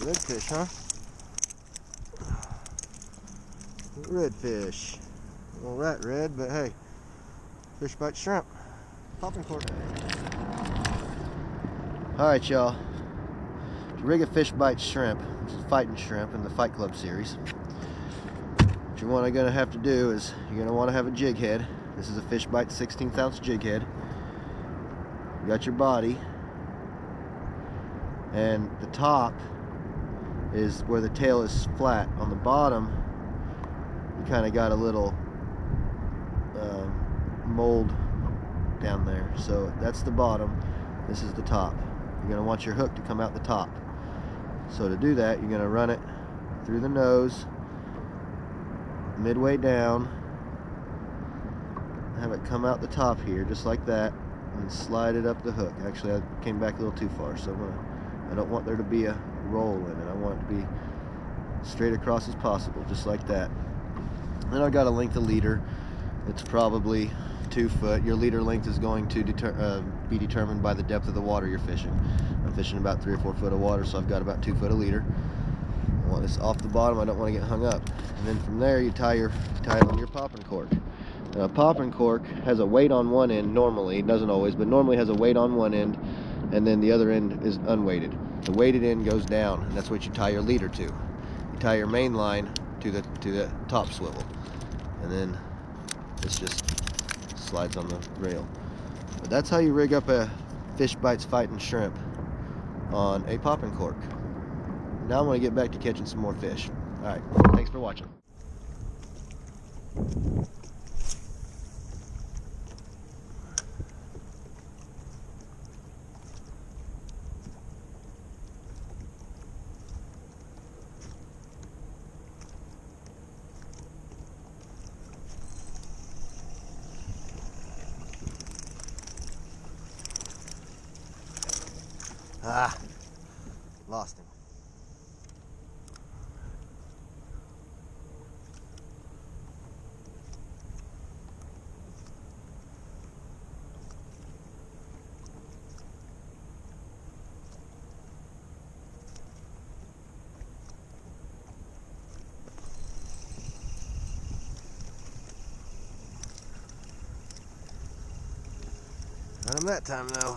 Redfish, huh? Redfish. Well, that red, but hey, Fishbites Shrimp. Popping cork. Alright, y'all. To rig a Fishbites Shrimp, which is Fightin Shrimp in the Fight Club series, what you're gonna have to do is you're gonna want to have a jig head. This is a Fishbites 16th ounce jig head. You got your body, and the top is where the tail is flat. On the bottom, you kind of got a little mold down there. So that's the bottom. This is the top. You're going to want your hook to come out the top. So to do that, you're going to run it through the nose, midway down, have it come out the top here, just like that, and slide it up the hook. Actually, I came back a little too far, so I don't want there to be a roll in it. I want it to be straight across as possible, just like that. Then I've got a length of leader. It's probably 2 foot. Your leader length is going to be determined by the depth of the water you're fishing. I'm fishing about 3 or 4 foot of water, so I've got about 2 foot of leader. I want this off the bottom. I don't want to get hung up. And then from there, you tie it on your popping cork. Now, a popping cork has a weight on one end normally. It doesn't always, but normally has a weight on one end, and then the other end is unweighted. The weighted end goes down, and that's what you tie your leader to. You tie your main line to the top swivel, and then this just slides on the rail. But that's how you rig up a Fishbites Fightin Shrimp on a popping cork. Now I'm going to get back to catching some more fish. Alright, thanks for watching. Ah, lost him. Got him that time though.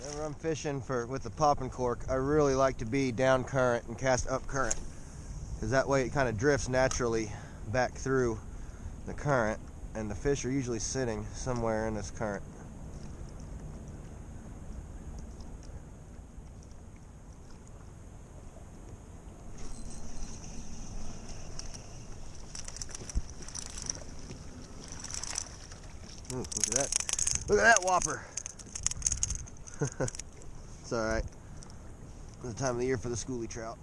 Whenever I'm fishing with the popping cork, I really like to be down current and cast up current, because that way it kind of drifts naturally back through the current, and the fish are usually sitting somewhere in this current. Ooh, look at that. Look at that whopper. It's alright. It's the time of the year for the schoolie trout.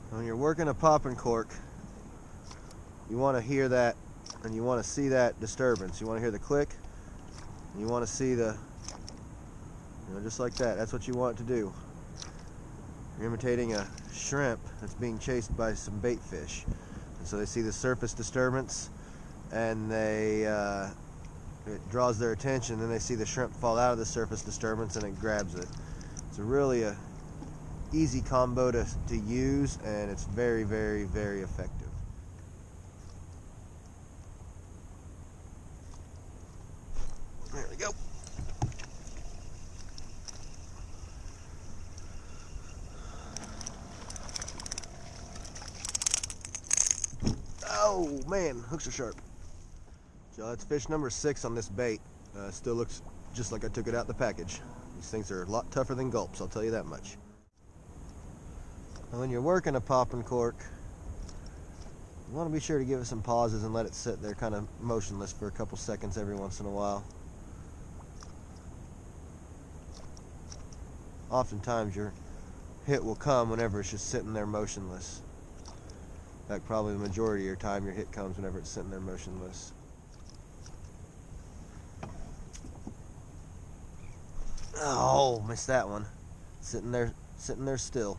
When you're working a popping cork, you want to hear that, and you want to see that disturbance. You want to hear the click, and you want to see the, just like that. That's what you want it to do. You're imitating a shrimp that's being chased by some bait fish. And so they see the surface disturbance, and it draws their attention, then they see the shrimp fall out of the surface disturbance, and it grabs it. It's really a easy combo to use, and it's very, very, very effective. There we go. Oh man, hooks are sharp. So that's fish number 6 on this bait. Still looks just like I took it out the package. These things are a lot tougher than gulps, I'll tell you that much. When you're working a popping cork, You want to be sure to give it some pauses and let it sit there kind of motionless for a couple seconds every once in a while. Oftentimes your hit will come whenever it's just sitting there motionless. In fact, probably the majority of your time your hit comes whenever it's sitting there motionless. Oh, missed that one. Sitting there still.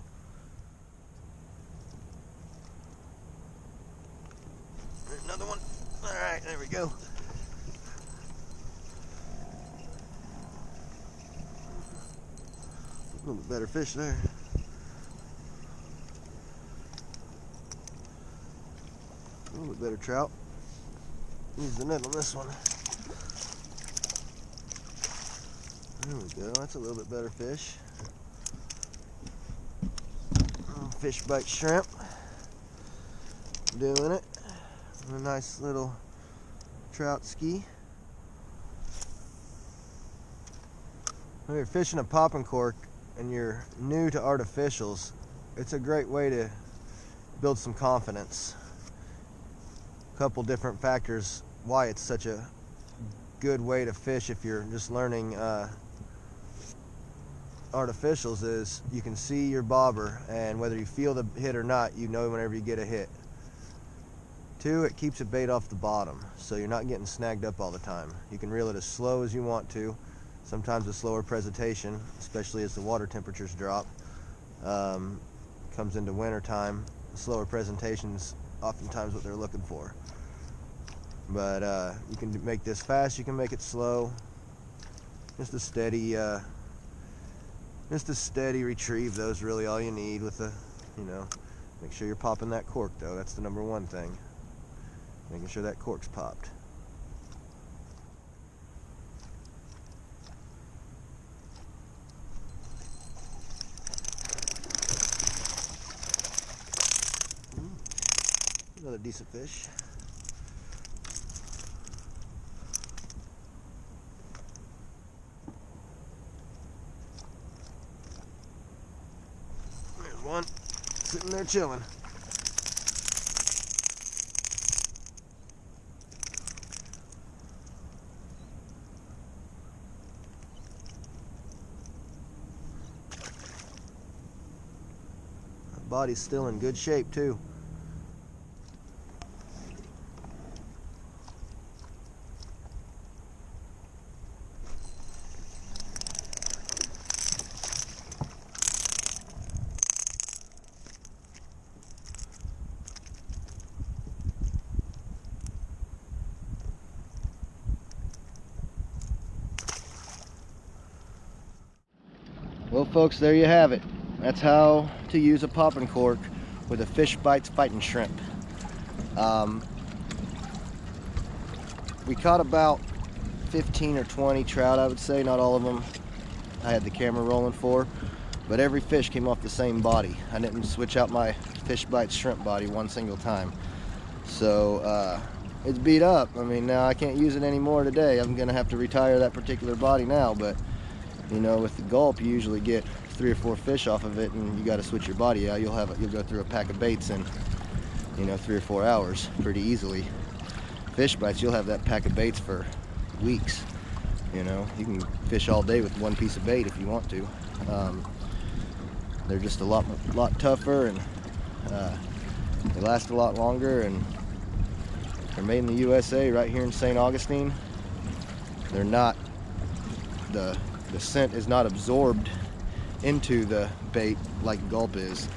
Another one. All right, there we go. A little bit better fish there. A little bit better trout. Use the net on this one. There we go. That's a little bit better fish. Fishbites Shrimp. Doing it. A nice little trout ski. When you're fishing a popping cork and you're new to artificials, it's a great way to build some confidence. A couple different factors why it's such a good way to fish if you're just learning artificials is you can see your bobber, and whether you feel the hit or not, you know whenever you get a hit. 2, it keeps a bait off the bottom, so you're not getting snagged up all the time. You can reel it as slow as you want to. Sometimes a slower presentation, especially as the water temperatures drop, comes into winter time. Slower presentation's oftentimes what they're looking for. But you can make this fast, you can make it slow. Just a steady retrieve, though, is really all you need with the, make sure you're popping that cork, though. That's the number one thing. Making sure that cork's popped. Another decent fish. There's one sitting there chilling. The body's still in good shape too. Well, folks, there you have it. That's how to use a popping cork with a Fishbites Fightin Shrimp. We caught about 15 or 20 trout, I would say. Not all of them I had the camera rolling for, but every fish came off the same body. I didn't switch out my Fishbites Shrimp body one single time. So it's beat up. I mean, now I can't use it anymore today. I'm gonna have to retire that particular body now, but with the gulp, you usually get 3 or 4 fish off of it, and you got to switch your body out. You'll go through a pack of baits in 3 or 4 hours pretty easily. Fish bites, you'll have that pack of baits for weeks. You can fish all day with one piece of bait if you want to. They're just a lot tougher, and they last a lot longer, and they're made in the USA right here in St. Augustine. They're not the scent is not absorbed into the bait like gulp is.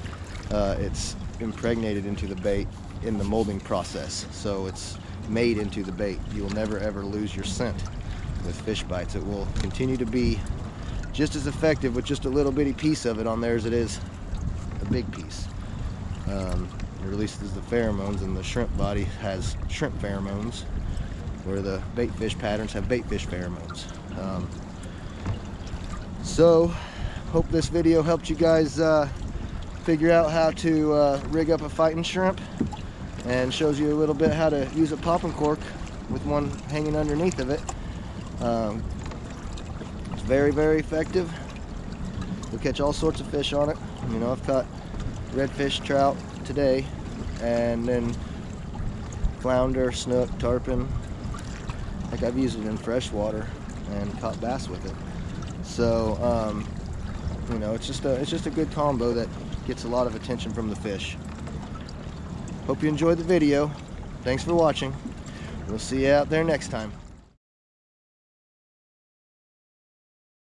It's impregnated into the bait in the molding process, so it's made into the bait. You will never ever lose your scent with fish bites. It will continue to be just as effective with just a little bitty piece of it on there as it is a big piece. It releases the pheromones, and the shrimp body has shrimp pheromones, where the bait fish patterns have bait fish pheromones. So, hope this video helped you guys figure out how to rig up a fighting shrimp, and shows you a little bit how to use a popping cork with one hanging underneath of it. It's very, very effective. You'll catch all sorts of fish on it. I've caught redfish, trout today, and then flounder, snook, tarpon. Like I've used it in freshwater and caught bass with it. So you know, it's just a good combo that gets a lot of attention from the fish. Hope you enjoyed the video. Thanks for watching. We'll see you out there next time.